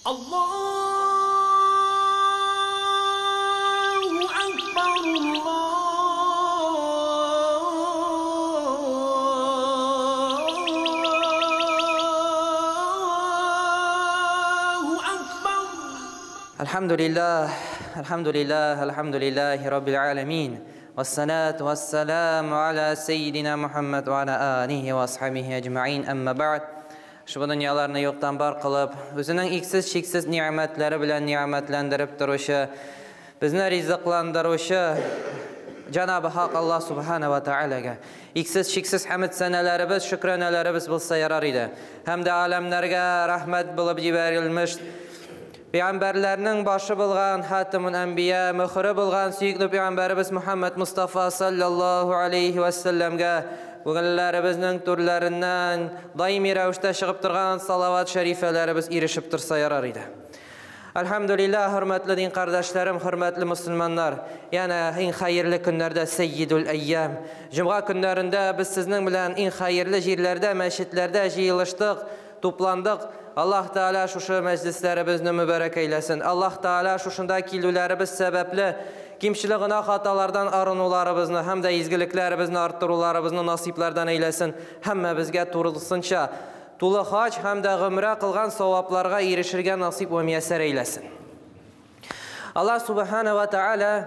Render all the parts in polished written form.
Allahu Akbar, Allahu Akbar. Elhamdülillahi Rabbil alemin. Vessalatu vesselamu ala seyyidina Muhammed ve ala alihi ve ashabihi ecma'in, amma ba'd. Şu dünyalarını yoktan bar kılıp, özünün iksiz şiksiz nimetleri bilen nimetlendirip duruşu, bizne rizıklandırışı Cenab-ı Hak Allah Subhanahu ve Teala'ga iksiz şiksiz hamd senelerimiz, şükrenelerimiz bulsa yarar idi. Hem de alemlerge rahmet bulup jiberilmiş, Peygamberlerinin başı bulgan, Hatimul Enbiya, mühürü bulgan süyüklü Peygamberimiz Muhammed Mustafa sallallahu aleyhi ve sellem'ge bugünlerimizin türlerinden daimi revişte çıkıp durgan salavat şerifelerimiz irişip dursa yarar idi. Elhamdülillah, hürmetli din kardeşlerim, hürmetli Müslümanlar. Yani en hayırlı günlerde Seyyidul Eyyam. Cuma günlerinde biz sizin bilen en hayırlı yerlerde, meşitlerde jıyılıştık, toplandık. Allah Teala şu meclislerimizni mübarek eylesin. Allah Teala şuşunda kilülerimiz sebeple kimçiliğine hatalardan arınularımızı hem de izgiliklerimizni arttırılarımızı nasiplerden eylesin. Hem bizge turulsunca tulu hac hem de gümre kılgan savaplarga erişirge nasip ve müyesser eylesin. Allah Subhanahu ve Teala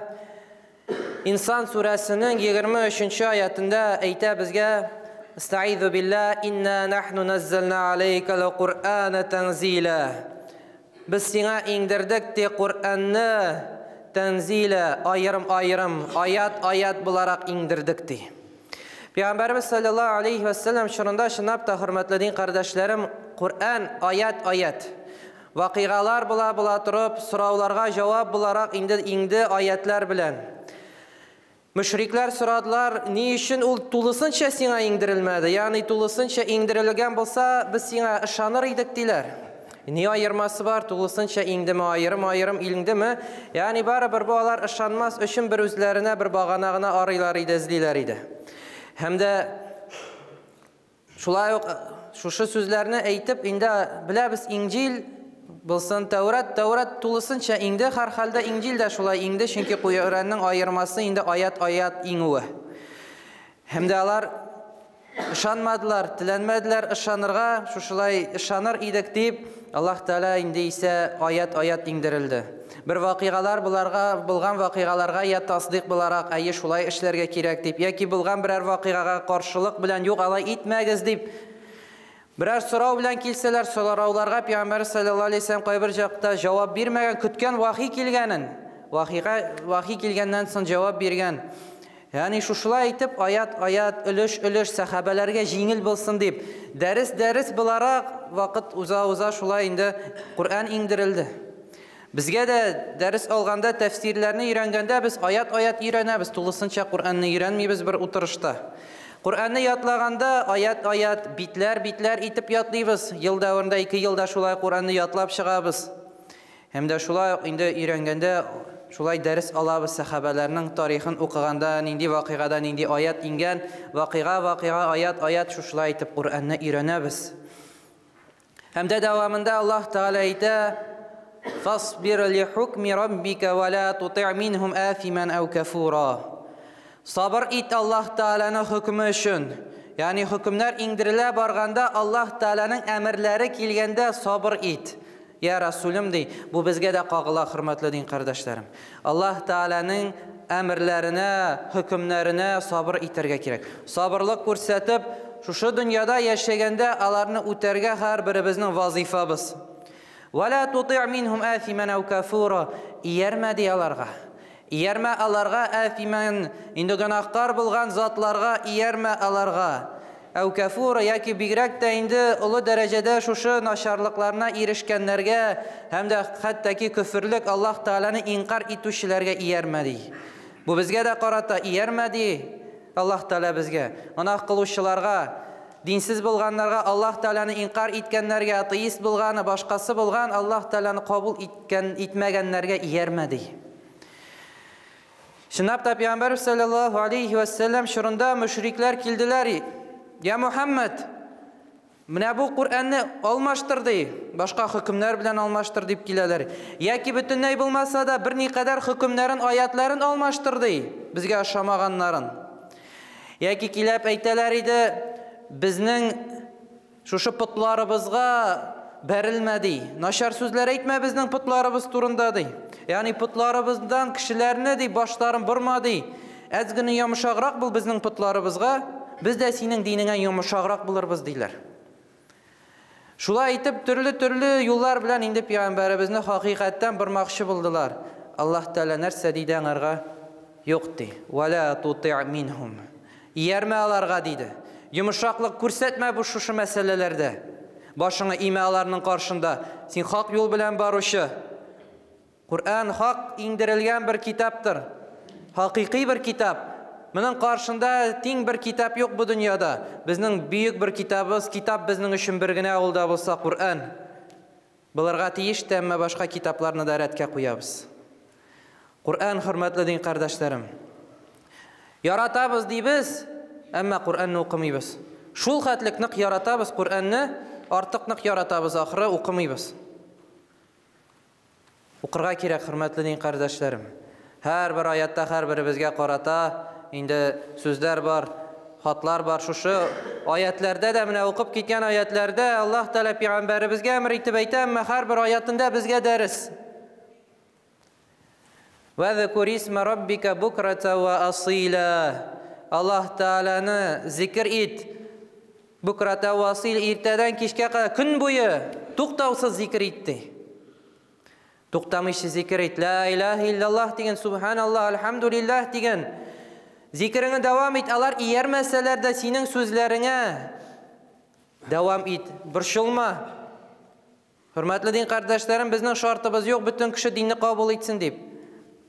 İnsan suresinin 23. ayetinde eyte bizge Estaizu billah, inna nahnu nazzalna aleykel Kur'ane tenzile. Biz sana indirdik de Kur'an'ı tenzile, ayrım ayrım, ayat ayat bularak indirdik de. Peygamberimiz sallallahu aleyhi ve sellem şurunda şınap da hürmetli din kardeşlerim, Kur'an ayat ayat. Vakigalar bula turup, soravlarga cevap bularak indi ayetler bilen. Müşrikler soradılar, ni için ul tulusınca sana indirilmedi? Yani tulusınca indirilgen bolsa biz sana ışanır idik diler. Niye ayırması var? Tulusınca indi mi ayrım ilindi mi? Yani baribir bu alar ışanmaz üçün bir üzlerine bir bağanağına arılar idi, izliler idi. Hem de şulay şu sözlerini eytip indi bile biz İncil bilsin Tevrat tulusınca indi, her halde İncil de şulay indi, çünkü Kur'an'ın ayırması indi ayat ayat inivi. Hem de alar ışanmadılar, dilenmediler ışanırga, şulay ışanır idik deyip Allah Teala indi ise ayat ayat indirildi. Bir vakigalar bulgan vakigalarga ya tasdik bularak ayı şulay işlerge kirek deyip, ya ki bulgan birer vakigaga karşılık bilen yok alay itmegiz deyip birer sorav bilen kilseler, soravlarga Peygamber sallallahu aleyhi ve sellem bir jakta cevap vermegen, kütken vahiy kilgenin. Vahiy kilgenden son cevap bergen. Yani şuşulay aytip ayat ayat, ülüş sahabelerge jingil bilsin deyip, ders bularak vakit uza şulay indi Kur'an indirildi. Bizge de ders alganda tefsirlerini öğrengende biz ayat ayat öğrenemiz, tulusınca Kur'an'ı öğrenmeyiz bir oturuşta. Kur'an'ı yatlaganda ayat ayat, bitler itip yatlıyız. Yıl davrında 2 yılda şulay Kur'an'ı yatlap çıgabız. Hem de şulay indi öğrengende şulay ders alabız sahabelerinin tarihin okuğanda nindi vakigadan nindi ayat ingen vakiga ayat şulay itip Kur'an'ı öğrenebiz. Hem de devamında Allah Teala ite fasbir li hukmi rabbika ve la tuti' minhum afiman ev kafura. Sabır it Allah Teala'nın hükmü için. Yani hükümler indirile barganda Allah Teala'nın emirleri kilgende sabır it. Ya Resulüm dey. Bu bizge de qağıla hürmetli din kardeşlerim. Allah Teala'nın emirlerine, hükümlerine sabır itirge gerek. Sabırlık ko'rsatib, şu dünyada yaşaganda alarını o'terge her birimizning vazifamiz. Ve la tuti' minhum afiman ev kafura. Iyerme diyalarga. İyerme alarga afiman, indi günahkar bulgan zatlarga iyerme alarga. Ev kafura, yaki bigrek de indi ulu derecede şuşu naşarlıklarına erişkenlerge hem de hatta ki küfürlük Allah Teala'nı inkar etüşlerge iyermedi. Bu bizge de qarata iyermedi Allah Teala bizge. Günah kıluşçılarga, dinsiz bulganlarga, Allah Teala'nı inkar etkenlerge, ateist bulganı, başkası bulgan Allah Teala'nı kabul etmegenlerge iyermedi. Şınap da Peygamber sallallahu aleyhi ve sellem şurunda müşrikler kildiler. Ya Muhammed, Менә бу Кур'анны алмаштыр ди, башка хөкемнәр белән алмаштыр дип киләләр. Яки бөтенләй булмаса да берникадәр хөкемнәрен, аятларын алмаштыр ди, безгә ошамаганнарын. Яки киләп әйтәләр иде, безнең шушы путларыбызга бәрелмәди. Начар сүзләр әйтмә безнең путларыбыз турында ди. Ягъни путларыбыздан кешеләрне ди башларын борма ди. Әзгене йомшаграк бул безнең путларыбызга, без дә синең динеңә йомшаграк булырбыз диләр. Шулай әйтеп төрле юллар белән инде пәйгамбәребезне хакыйкатьтән бормакчы булдылар. Аллаһ Тәала нәрсә диде аңарга? Юк ди. Вала тути' минхум. Иярмә аларга диде. Йомшаклык күрсәтмә бу шушы мәсьәләләрдә. Башыңа имә аларның каршында. Син хак юл белән баручы. Кур'ан хак индерелгән бер китаптыр. Хакыйкый бер китап. Моның каршында тиң бер китап юк бу дөньяда. Безнең бөек бер китабыбыз, китап безнең өчен бер генә ул да булса Кур'ан. Булырга тиеш тәмма башка китапларны да рәткә куябыз. Кур'ан, хөрмәтле дин кардәшләрем. Яратабыз дибез, әмма Кур'анны укымыйбыз. Шул хәтлек нык яратабыз Кур'анны, артык нык яратабыз, ахыры укымыйбыз. Укырга кирәк, хөрмәтле дин кардәшләрем. Һәр бер аятта һәр беребезгә карата инде сүзләр бар, хатлар бар. Шушы аятларда да менә укып киткән аятларда Аллаһ Тәала пәйгамбәребезгә әмер итеп әйтә, әмма һәр бер аятында безгә дәрес. وَذْكُرِ اسْمَ رَبِّكَ بُكْرَةً وَأَصِيلًا. Аллаһ Тәаланы зикр ит. Букрата васил, иртәдән кичкә кадәр көн буе туктаусыз зикр итте. Туктамыйча зикр ит. Ла илаха илляллаһ дигән, субханаллаһ, алхамдулиллаһ дигән. Зикреңне дәвам ит. Алар иярмәсәләр дә синең сүзләреңә дәвам ит. Борчылма. Хөрмәтле дин кардәшләрем, безнең шартыбыз юк бөтен кеше динне кабул итсен дип.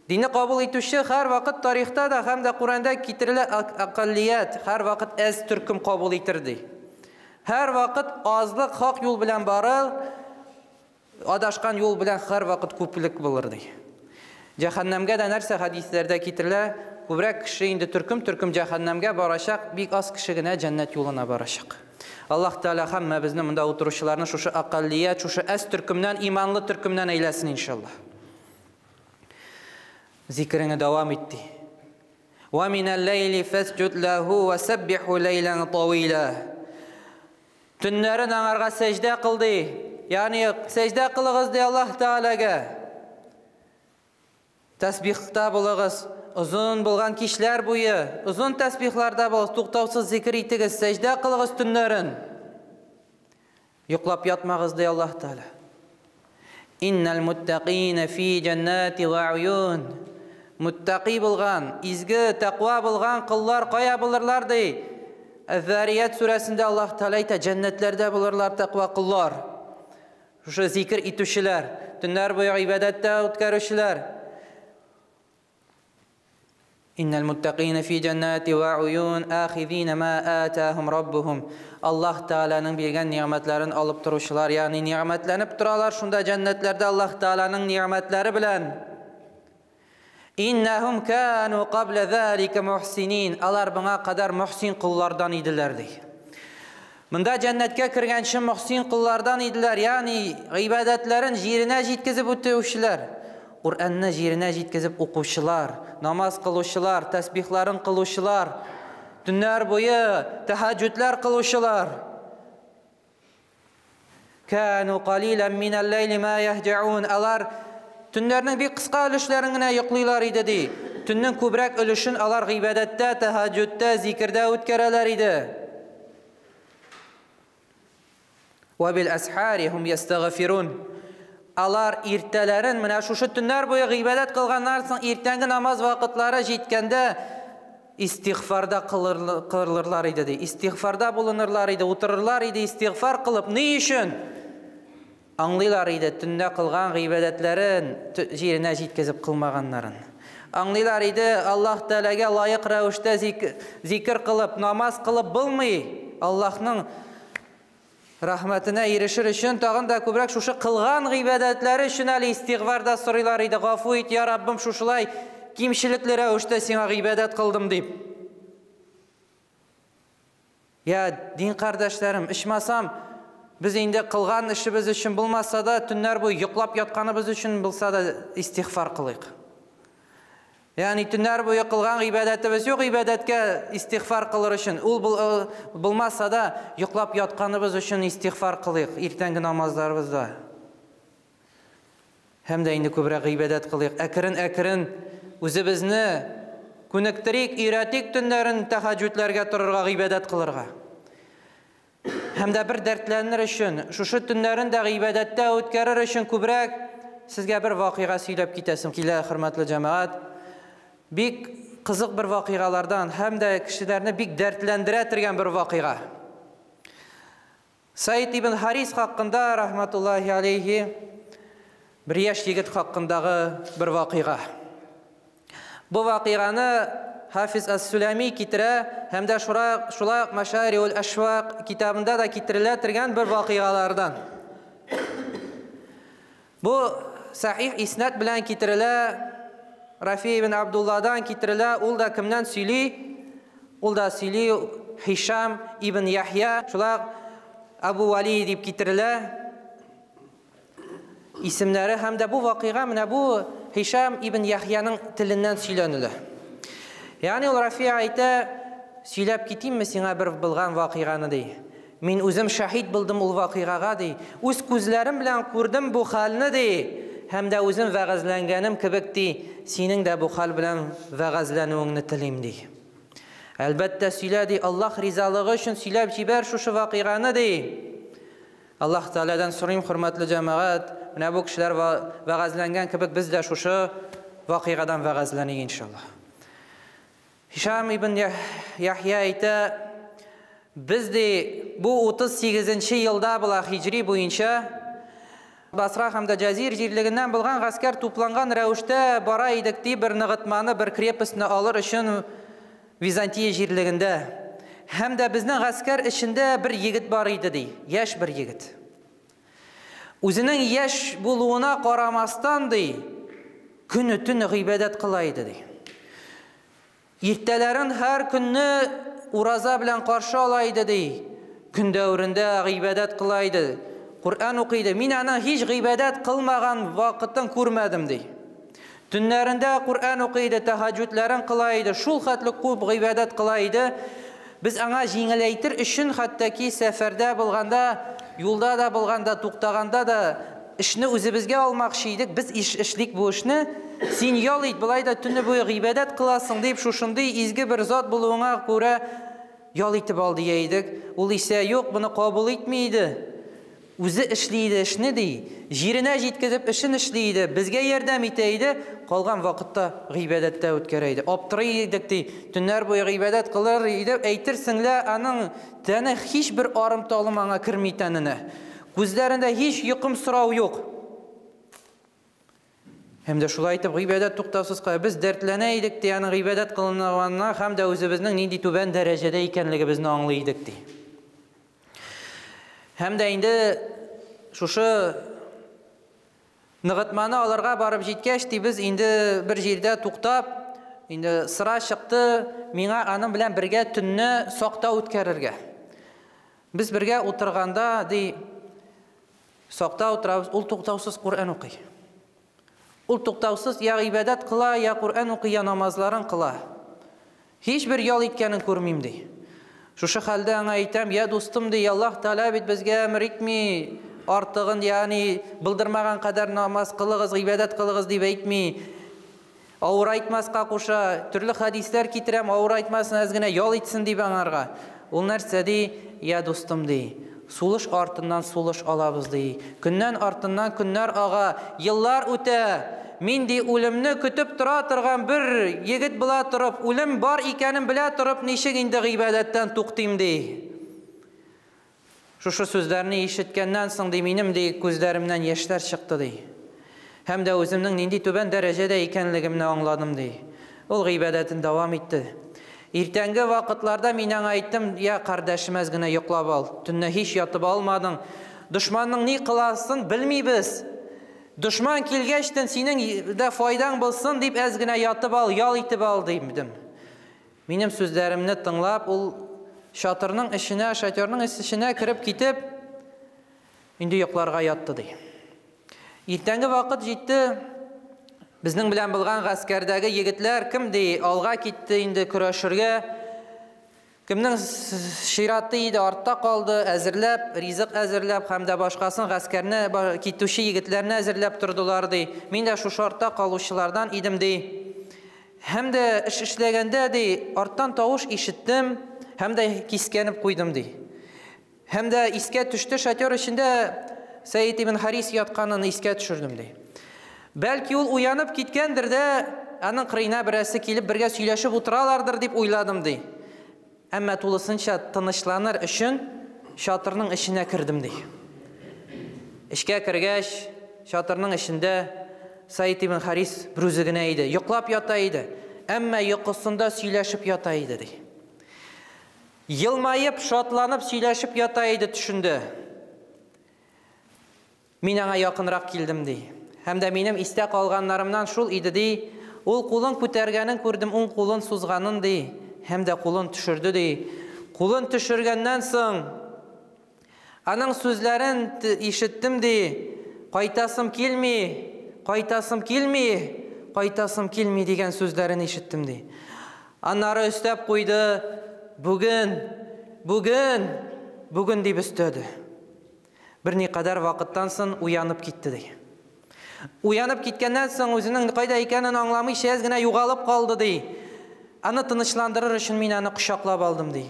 Динне кабул итүче һәр вакыт тарихта да һәм дә Куранда китерелә акаллият, һәр вакыт әз төркем кабул иттерди. Һәр вакыт азлык хак юл белән барыр, адашкан юл белән һәр вакыт күплек булыр ди. Җәһәннәмгә дә нәрсә хадисләрдә китерелә, күбрәк кеше инде төркем җәһәннәмгә барачак, бик аз кеше генә җәннәт юлына барачак. Аллаһ Тәала һәммәбезне монда утыручыларны шушы акаллият, шушы әз төркемнән, иманлы төркемнән әйләсен иншаллаһ. Зикреңе дәвам итти. Ва минал лейли фасджуд лаху ва саббиху лейлан тавила. Төннәрен аңарга сәҗдә кылды. Ягъни сәҗдә кылыгыз ди Аллаһ Тәаләгә. Тәсбихта булыгыз. Узун булган кичләр буе, узун тәсбихларда булыгыз, туктаусыз зикр итегез, сәҗдә кылыгыз төннәрен. Йоклап ятмагыз ди Аллаһ Тәала. Иннал муттaqina фи җаннати ва уюн. Muttaqi bulgan, izgi, taqva bulgan kıllar kaya bulurlar dey. Az-Zariyat surasında Allah Teala ayta, cennetlerde bulurlar taqva kıllar. Şu zikir itüşüler, tünler boyu ibadette utkarışılar. İnnel muttaqina fi cennati ve uyun, ahizina ma atahum rabbuhum. Allah Teala'nın bilgen nimetlerini alıp duruşlar, yani nimetlenip duralar şunda cennetlerde Allah Teala'nın nimetleri bilen. İnnehum kanu qabla zalika muhsinin. Alar buna kadar muhsin kullardan idiler dey. Bunda cennetke kirgençi muhsin kullardan idiler. Yani ibadetlerin jirine jitkizip ötüşüler. Kur'an'ını jirine jitkizip okuşular, namaz kıluşular, tesbihlerin kıluşular, tünler boyu teheccüdler kıluşular. Kanu qalilan minel leyli ma yehce'un. Alar tünlerinin bir kısa ölüşlerine yıklılar idi di. Tünün kübrek ölüşün alar ibadette, teheccüdde, zikirde ütkereler idi. Ve bil asharihum yestağfirun. Alar irtelerin, mine şuşu tünler boyu ibadet kılganlarsın, irtengi namaz vakitleri jitkende istiğfarda kılırlar idi di. İstiğfarda bulunurlar idi, otururlar idi, istiğfar kılıp ne işin? Anlaylar idi, tünde kılgan gıybedetlerin jirine jitkizip kılmaganların. Anlaylar idi, Allah Teala'ga layık rəvişdə zikir kılıp, namaz kılıp bilmeyi, Allah'ın rahmetine erişir için, tağın da kübrek şuşu kılgan gıybedetleri için ali istiğfarda sorular idi. Gafu et ya Rabbim şuşulay kimşilikli rəvişdə sana gıybedet kıldım deyip. Ya din kardeşlerim, işmasam, Biz инде кылган эшебез өчен булмаса да, төннәр буе йоклап ятканыбыз өчен булса да истигъфар кылыйк. Yani tünler boyu kılgan ibadetimiz yok, ibadetka istiğfar kılır için. Ul bulmazsa da yuklap yatkanımız için istiğfar kılıyık, irtengi namazlarımızda. Hem de indi köbrek ibadet kılıyık. Ekirin, özübizni künüktirik, iretik tünlerin tehacütlerge tururga, ibadet kılırga. Hem de bir dertlenir için, şu tünlerin de ibadette ötkerir için köbrek, sizge bir vakıya söylep gitesim. Kile hürmetli cemaat. Bik kızık bir vakigalardan hem de kişilerini bik dertlendiretirgen bir vakiga. Said ibn Haris hakkında rahmetullahi aleyhi bir yaş yigit hakkındağı bir vakiga. Bu vakiganı Hafiz As-Sulami kitire hem de şulay Meşari'ul Eşvak kitabında da kitiriletirgen bir vakigalardan. Bu sahih isnat bilen kitirile Rafi ibn Abdullah'dan kitirile, ul da kimden söyley? Ul da söyley Hişam ibn Yahya, şulaq Abu Wali deyip kitirile. İsimleri hem de bu vakiga mine bu Hişam ibn Yahya'nın tilinden söylenili. Yani ul Rafi ayta söylep giteyim mi sana bir bilgan vakiganı dey. Min özüm şahit bildim ul vakigaga dey. Öz gözlerim bilen gördüm bu halini dey. Hem de özüm vəğəzləngenim kibik dey. Senin de bu hal bilen vəğəzlənüğünü tilim dey. Elbette söyledi Allah rizalığı için söylep ciber şu vakiganı dey. Allah Teala'dan sorayım hürmetli cemaat. Ne bu kişiler vəğəzləngen kibik biz de şu vakigadan vəğəzləniyik inşallah. Hişam ibn Yahya ite biz de bu 38. yılda bula hicri boyunca Basra hamda Cazir jirliginden bulgan asker toplangan rəvişte bara idik deyip bir nığıtmanı, bir krepasını alır için Vizantiya jirliginde. Hem de bizden asker içinde bir yigit var idi dey, yaş bir yigit. Özünün yaş buluğuna qaramasdan dey, günü tünü ibadet kılaydı dey. Irtelerin her günü uraza bilen karşı alaydı dey. Gün dövründe ibadet kılaydı. Kur'an okuydu. Min ana hiç ibadet kılmagan vakitten görmedim dey. Tünlerinde Kur'an okuydu, tehaccüdlerin kılaydı. Şul hatlı kub ibadet kılaydı. Biz ana jingileytir için hatta ki seferde bulganda, yolda da bulganda, tuktaganda da işini özümüzge almak şeydik. Biz işlik bu işini. Sen yol it bulayda tünü boyu ibadet kılasın deyip şuşunday izgi bir zat buluğuna göre yol itip aldı yeydik. Ol ise yok bunu kabul etmeydi. Özü işliydi işini dey. Jirine jitkizip işin işliydi. Bizge yerdem iteydi. Kalgan vakitte ibadette ötkereydi. Aptırıydık dey. Tünler boyu ibadet kılır idi. Eytirsinle anın tane hiçbir arımtı alımana kirmeytenine. Gözlerinde hiç yıkım sırav yok. Hem de şulay etip ibadet tuktavsız kaya biz dertleneydik dey. Yani ibadet kılınağına hem de özümüzün nindi tüben derecede ikenligi bizni anlaydık dey. Hem de indi şu nığıtmanı alırga barıp jitkeşti biz indi bir jerde tuktap indi sıra çıktı mina anım bilen birge tünni soqta ötkerirge. Biz birge oturganda dey soqta oturabız ul tuktavsız Kur'an okuy. Ul tuktavsız ya ibadet kıla ya Kur'an okuy ya namazların kıla. Hiçbir yol itkenin görmeyim dey. Şu halde ana aytam ya dostum dey Allah Teala bit bizge emir etmi artığın yani bildirmagan kadar namaz kılığız, ibadet kılığız deyip aytmi. Avur aytmaska koşa türlü hadisler kitirem avur aytmasın azgına yol itsin deyip anarga. Ol narsa dey ya dostum dey. Suluş artından suluş alabız dey. Günden artından günler ağa yıllar öte. Min dey ölümni kütüp tura turgan bir yigit bila turup ölüm bar ikenin bila turup nişik indi ibadetten tuqtayım dey. Şu sözlerini işitkenden soň dey minim dey gözlerimden yaşlar çıktı dey. Hem de özümün nindi töben derecede ekenligimni anladım dey. Ol ibadetin devam etti. Ertengi vakitlarda minen aytdım ya kardeşim azgına yoklab al. Tünne hiç yatıp almadın. Düşmanның ne kılasın bilmeybiz. Düşman kilgeçtin senin de faydan bulsun deyip azgına yatıp al, yal itip al deydim. Benim sözlerimni tınlap ol şatırның işine kirip gitip Инде йокларга ятты ди. Иртәнге вакыт җитте. Безнең белән булган гаскәрдәге егетләр кем ди? Алга китте инде көрәшергә. Кемнең шираты иде артта калды, әзерләп, ризык әзерләп, һәм дә башкасын гаскәрне китүче егетләрне әзерләп тордылар ди. Мин дә шушы артта калучылардан идем ди. Һәм дә эш эшләгәндә ди, арттан тавыш ишеттем, һәм дә кискәнеп куйдым ди. Һәм дә искә төште, шатер эчендә Сәйид ибн Харис ятканын искә төшердем ди. Бәлки ул уянып киткәндер дә, аның кырыена берәсе килеп бергә сөйләшеп утыралардыр дип уйладым ди. Әмма тулысынча тынычланыр өчен шатырның эченә кирдем ди. Эшкә кергәч, шатырның эчендә Сәйид ибн Харис бүрүзе генә иде, йоклап ята иде. Әмма йокысында сөйләшеп ята иде ди. Йылмайып, шатланып сөйләшеп ята иде төшендә. Мин аңа якынрак килдем ди. Һәм дә минем истә калганнарымнан шул иде ди. Ул кулын күтәргәнен күрдем, уң кулын сузганын ди. Һәм дә кулын төшерде ди. Кулын төшергәннән соң аның сүзләрен ишеттем ди. Кайтасым килми, кайтасым килми, кайтасым килми дигән сүзләрен ишеттем ди. Аннары өстәп куйды. Бүген дип өстәде. Берникадәр вакыттан соң уянып китте ди. Уянып киткәннән соң үзенең кайда икәнен аңламый шәз генә югалып калды ди. Аны тынычландырыр өчен мин аны кочаклап алдым ди.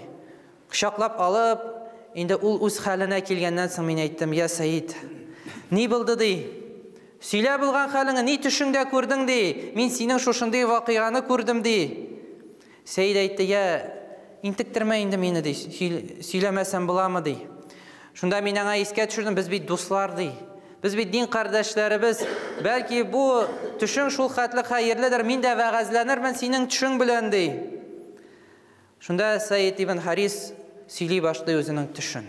Кочаклап алып, инде ул үз хәленә килгәннән соң мин әйттем: "Я Сәйид, ни булды ди? Сөйлә булган хәлеңне ни төшеңдә күрдең ди? Мин синең шушындый вакыйганы күрдем ди." Сәйид әйтте: "Я, интектермә инде мине ди. Сөйләмәсәм буламы ди." Шунда мин аңа искә төшердем: "Без бит дуслар ди. Biz bir din kardeşlerimiz. Belki bu düşün şul xatlı hayırlıdır. Min de vəğəzlənirmən senin düşün bilən dey." Şunda Səyyid ibn Haris сөйли başlıyor özünün düşün.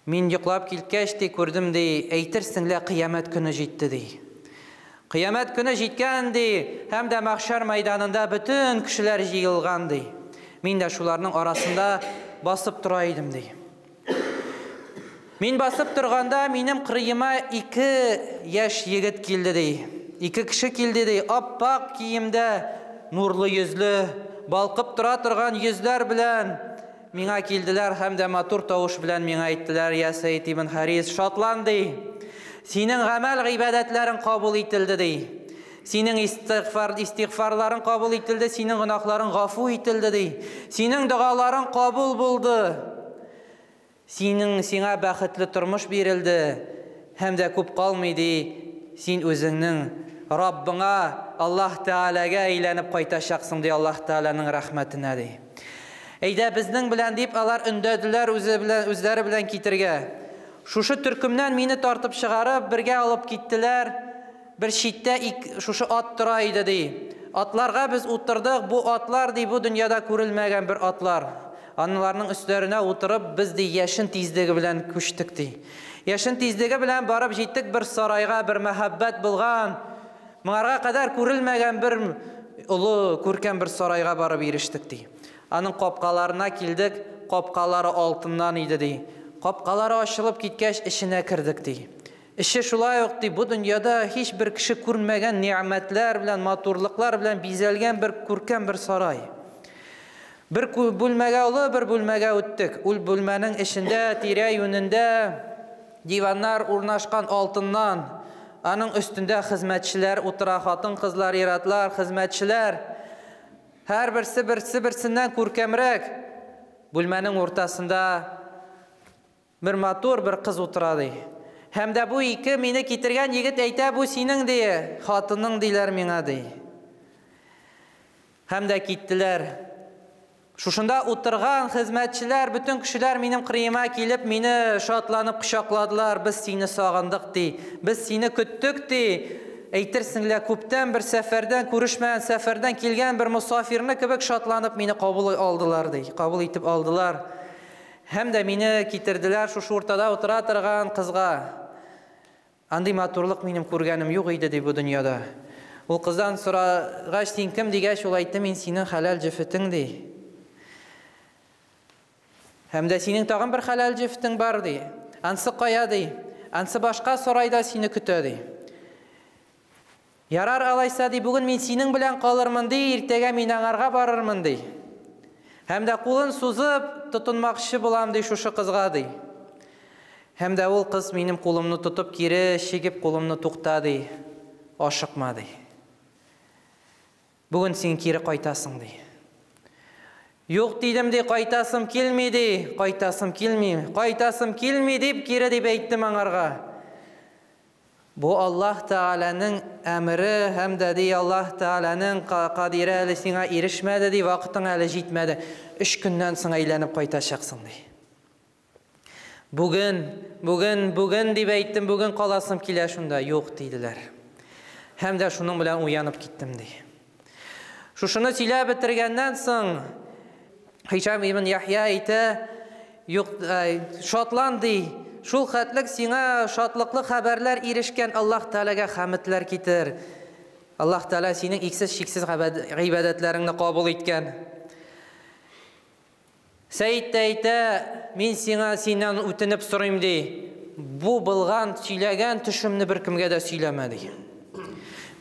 Min yuqlab kilkəşdi gördüm dey. Eytirsinlə qiyamet günü җитте dey. Qiyamet günü җitkən dey. Hem de mahşer meydanında bütün kişiler jıyılgan dey. Min de şularının arasında basıp duraydım dey. Min basıp turganda minim kırıyıma 2 yaş yigit kildi dey. 2 kişi kildi dey. Appak kiyimde, nurlu yüzlü, balkıp tura turgan yüzler bilen mina kildiler. Hem de matur tavuş bilen mina ettiler: "Ya Səyyid ibn Haris, şatlan dey. Senin gamel ibadetlerin kabul etildi dey. Senin istiğfarların kabul etildi. Senin günahların gafu etildi dey. Senin duaların kabul buldu. Сиңа бәхетле тормыш бирелде, һәм дә күп калмый. Син үзеңнең Раббыңа, Аллаһ Тәаләгә әйләнеп кайтачаксың ди, Аллаһ Тәаләнең рәхмәтенә ди. Әйдә безнең белән дип алар өндәделәр үзләре белән китергә. Шушы төркемнән мине тартып чыгарып, бергә алып киттеләр. Бер читтә шушы ат тора иде ди. Атларга без утырдык. Бу атлар ди, бу дөньяда күрелмәгән бер атлар. Анларның өстләренә утырып, biz ди яшын тизлеге белән күчтек ди. Яшын тизлеге белән барып җиттек бер сарайга, бер мәхәббәт булган, моңарга кадәр күрелмәгән бер улы күркәм бер сарайга барып ирештек ди. Аның капкаларына килдек, капкалары алтыннан иде ди. Капкалары ачылып киткәч, иченә кирдек ди. Ише шулай ук ди, бу дөньяда һич бер кеше күрмәгән ниъмәтләр белән, матурлыклар белән бизәлгән бер күркәм бер сарай. Bir бүлмәгә улы, bir бүлмәгә үттек. Ул бүлмәнең эчендә, тирә-юнендә диваннар урнашкан алтыннан, аның өстендә хезмәтчеләр утыра, хатын-кызлар, иратлар, хезмәтчеләр. Һәр берсеннән күркәмрәк. Бүлмәнең уртасында bir матур bir кыз утыра ди. Һәм дә бу 2 мине китергән егет әйтә: "Бу синең ди, хатының диләр миңа ди." Һәм дә киттеләр. Шушында утырган хезмәтчеләр, bütün кешеләр минем кырыема килеп, мине шатланып кочакладылар: "Без сине сагындык ди, без сине көттек ди." Әйтерсеңләр, күптән бер сәфәрдән күрешмәгән, сәфәрдән килгән бер мусафирны кебек шатланып мине кабул алдылар ди, кабул итеп алдылар. Һәм дә мине китерделәр шушы уртада утыра торган кызга. Андый матурлык минем күргәнем юк иде ди бу дөньяда. Ул кыздан сорагач, "Син кем?" дигәч, ул әйтте: "Мин синең хәләл җефетең ди." Һәм дә синең тагын бер хәләл җефетең бар ди. Ансы кая ди. Ансы башка сарайда сине көтә ди. Ярар алайса ди, бүген мин синең белән калырмын ди, иртәгә мин аңарга барырмын ди. Һәм дә кулын сузып тотынмакчы булам ди шушы кызга ди. Һәм дә ул кыз минем кулымны тотып кире чигеп кулымны тукта ди. Ашыкма ди. Бүген син кире кайтасың ди. Юк дидем ди, кайтасым килми ди, кайтасым килми дип кире дип әйттем аңарга. Бу Аллаһ Тааланың әмере һәм дә ди Аллаһ Тааланың кадире әле сиңа ирешмәде ди, вакытың әле җитмәде. 3 көннән соң әйләнеп кайтачаксың ди. Бүген дип әйттем, бүген каласым килә шунда. Юк диделәр. Һәм дә шуның белән уянып киттем ди. Шушыны сөйләп бетергәннән соң Хишам ибн Яхья әйтә, юк, шатлан ди. Шул хәтлек сиңа шатлыклы хәбәрләр ирешкән, Аллаһ Таалага хәметләр китер. Аллаһ Таала синең иксез-шиксез гыйбадәтләреңне кабул иткән. Сәйид әйтә, мин синнән үтенеп сорыйм ди. Бу булган, сөйләгән төшемне беркемгә дә сөйләмә ди.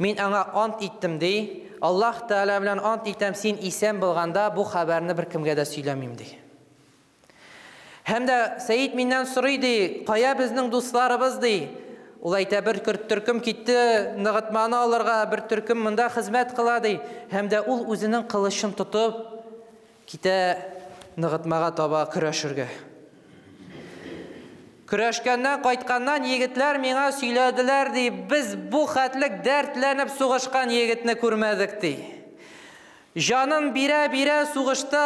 Мин аңа ант иттем ди. Аллаһ Таала белән ант итәм, син исән булганда бу хәбәрне беркемгә дә сөйләмим ди. Һәм дә Сәйид миннән сорый ди, кая безнең дусларыбыз ди. Ул әйтә, бер төркем китте ныгытманы алырга, бер төркем монда хезмәт кыла ди. Һәм дә ул үзенең кылычын тотып китә ныгытмага таба көрәшергә. Көрәшкәннән кайтканнан егетләр миңа сөйләделәр ди, без бу хәтлек дәртләнеп сугышкан егетне күрмәдек ди. Җанын бирә сугышта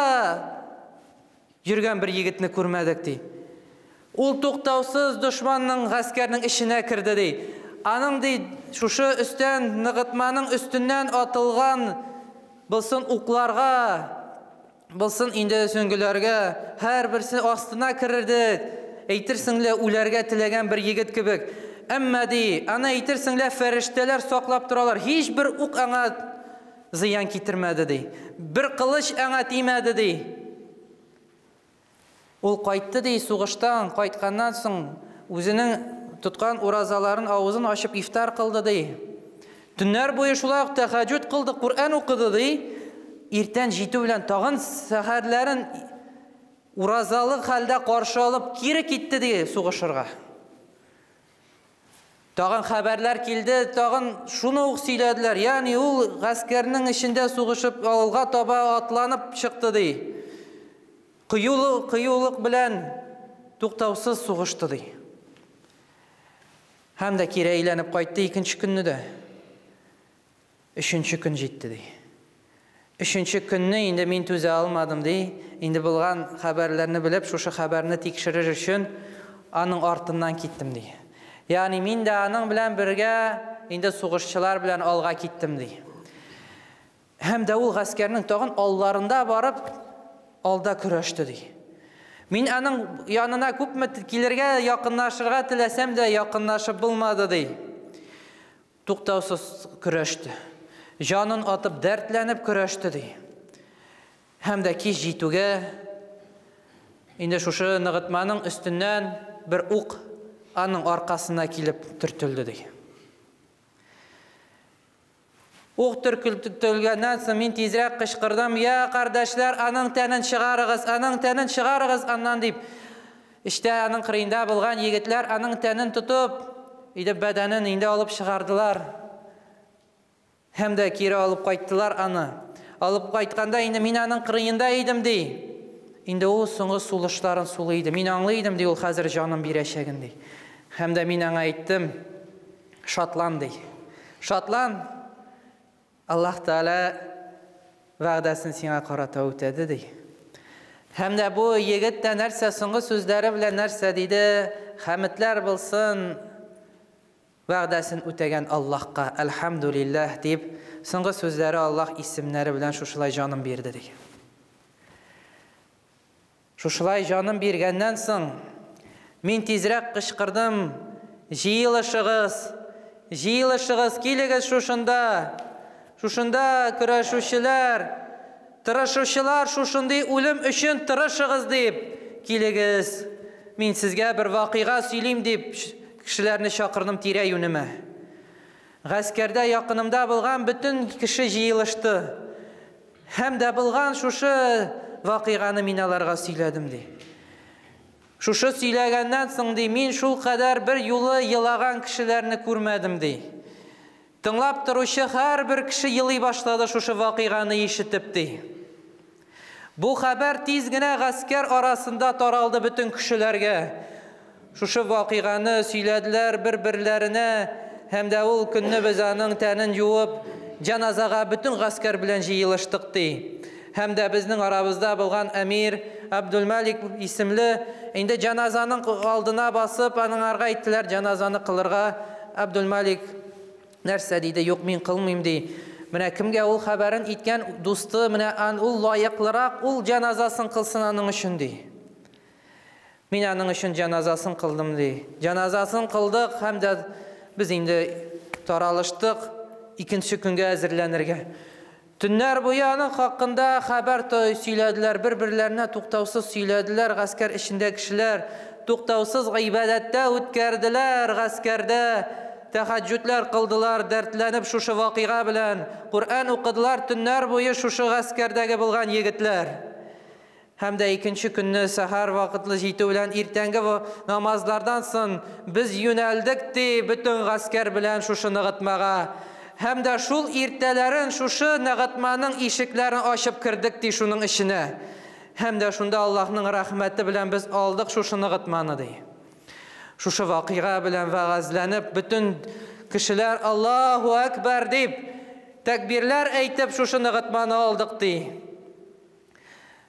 йөргән бер егетне күрмәдек ди. Ул туктаусыз дошманның гаскәрнең эченә керде ди. Аның ди шушы өстән ныгытманың өстеннән атылган булсын укларга, булсын инде сөңгеләргә, һәр берсе астына керерде. Әйтерсеңлә үләргә теләгән бер егет кебек. Әмма ди, аны әйтерсеңлә фәрештәләр саклап торалар. Һич бер ук аңа зыян китермәде ди. Бер кылыч аңа тимәде ди. Ул кайтты ди сугыштан, кайтканнан соң үзенең тоткан уразаларын авызын ачып ифтар кылды ди. Төннәр буе шулай ук тәһаҗҗүд кылды, Куръан укыды ди. Иртән җитү белән тагын сәхәрләрен уразалы хәлдә каршы алып кире китте ди сугышырга. Тагын хәбәрләр килде, тагын шуны ук сөйләделәр. Ягъни ул гаскәрнең эчендә сугышып алга таба атланып чыкты ди. Кыюлык белән туктаусыз сугышты ди. Һәм дә кире әйләнеп кайтты икенче көнне дә. 3нче көн җитте ди. 3нче көнне инде мин түзә алмадым ди. Инде булган хәбәрләрне белеп, шушы хәбәрне тикшерер өчен аның артыннан киттем ди. Ягъни мин дә аның белән бергә инде сугышчылар белән алга киттем ди. Һәм дә ул гаскәрнең тагын алларында барып алда көрәште ди. Мин аның янына күпме килергә, якынлашырга теләсәм дә якынлашып булмады ди. Туктаусыз көрәште. Җанын атып дәртләнеп көрәште ди. Һәм дә кич җитүгә инде шушы ныгытманың өстеннән бер ук аның аркасына килеп төртелде ди. Ук төртелгәннән соң мин тизрәк кычкырдым: "Я кардәшләр, аның тәнен чыгарыгыз аннан" дип. Иштә аның кырыенда булган егетләр аның тәнен тотып, иде бәдәнен инде алып чыгардылар. Һәм дә кире алып кайттылар аны. Алып кайтканда инде мин аның кырыенда идем ди. Инде ул соңгы сулышларын сулый иде. Мин аңлыйдым ди, ул хәзер җанын бирәчәген ди. Һәм дә мин аңа әйттем: "Шатлан" ди. Шатлан, Аллаһ Таала вәгъдәсен сиңа карата үтәде ди. Һәм дә бу егет тә нәрсә соңгы сүзләре белән нәрсә диде? Хәметләр булсын вәгъдәсен үтәгән Аллаһка, әлхәмдүлиллаһ дип, соңгы сүзләре Аллаһ исемнәре белән шушылай җанын бирде ди. Шушылай җанын биргәннән соң мин тизрәк кычкырдым: "Җыелышыгыз, килегез шушында. Шушында көрәшүчеләр, тырышучылар, шушындый үлем өчен тырышыгыз" дип, "Килегез, Мин сезгә бер вакыйга сөйлим дип кешеләрне чакырдым тирә юнемә. Гаскәрдә якынымда булган бөтен кеше җыелышты. Һәм дә булган шушы вакыйганы мин аларга сөйләдем ди. Шушы сөйләгәннән соң ди, мин шул кадәр бер юлы елаган кешеләрне күрмәдем ди. Тыңлап торучы һәрбер кеше елый башлады шушы вакыйганы ишетеп ди. Бу хәбәр тиз генә гаскәр арасында таралды бөтен кешеләргә. Шушы вакыйганы сөйләделәр бер-берләренә, һәм дә ул көнне без аның тәнен юып, җаназага бөтен гаскәр белән җыелыштык ди. Һәм дә безнең арабызда булган әмир Абдулмалик исемле инде җаназаның алдына басып, аның арга иттеләр җаназаны кылырга. Абдулмалик нәрсә диде? Юк, мин кылмыйм ди. Менә кемгә ул хәбәрен иткән дусты, менә ул лайыклырак, ул җаназасын кылсын аның өчен ди. Мин аның өчен җаназасын кылдым ди. Җаназасын кылдык һәм дә без инде таралыштык икенче көнгә әзерләнергә. Төннәр буе аның хакында хәбәр сөйләделәр, бер-берләренә туктаусыз сөйләделәр, гаскәр эчендә кешеләр туктаусыз гыйбадәттә үткәрделәр, гаскәрдә тәһаҗҗүдләр кылдылар, дәртләнеп шушы вакыйга белән Кур'ан укыдылар төннәр буе шушы гаскәрдәге булган егетләр. Һәм дә икенче көнне сәхәр вакытлы җитү белән иртәнге намазлардан соң без юнәлдек ди бөтен гаскәр белән шушы ныгытмага. Һәм дә шул иртәләрен шушы ныгытманың ишекләрен ачып кирдек ди шуның иченә. Һәм дә шунда Аллаһның рәхмәте белән без алдык шушы ныгытманы ди. Шушы вакыйга белән вәгазләнеп бөтен кешеләр Аллаһу әкбәр дип тәкбирләр әйтеп шушы ныгытманы алдык ди.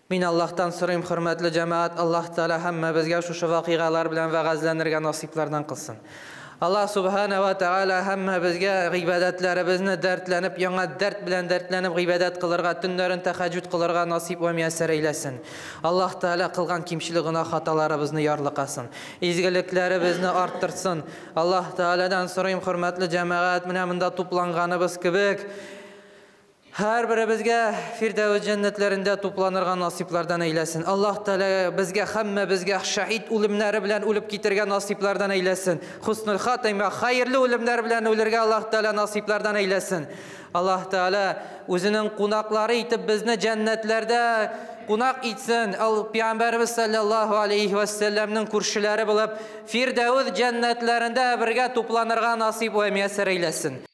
Мин Аллаһтан сорыйм, хөрмәтле җәмәгать, Аллаһ Тәала һәммәбезгә шушы вакыйгалар белән вәгазләнергә насиплардан кылсын. Аллаһ Субхана ва Тәала һәммәбезгә гыйбадәтләребезне дәртләнеп, яңа дәрт белән дәртләнеп гыйбадәт кылырга, төннәрен тәһаҗҗүд кылырга насип ва миясәр әйләсен. Аллаһ Тәала кылган кимчелек гынах хаталарыбызны ярлыкасын, изгелекләребезне арттырсын. Аллаһ Тәаладан сорыйм, хөрмәтле җәмәгать, менә монда тупланганыбыз кебек һәр беребезгә Фирдәүс җәннәтләрендә тупланырга насиплардан әйләсен. Аллаһ Тәала безгә һәммәбезгә шәһид үлемнәре белән үлеп китергә насиплардан әйләсен. Хуснул хатима, хәерле үлемнәр белән үлергә Аллаһ Тәала насиплардан әйләсен. Аллаһ Тәала үзенең кунаклары итеп безне җәннәтләрдә кунак итсен. Пәйгамбәрбез саллаллаһу алейхи ва саллямның күршеләре булып Фирдәүс җәннәтләрендә бергә тупланырга насип ва миясәр әйләсен.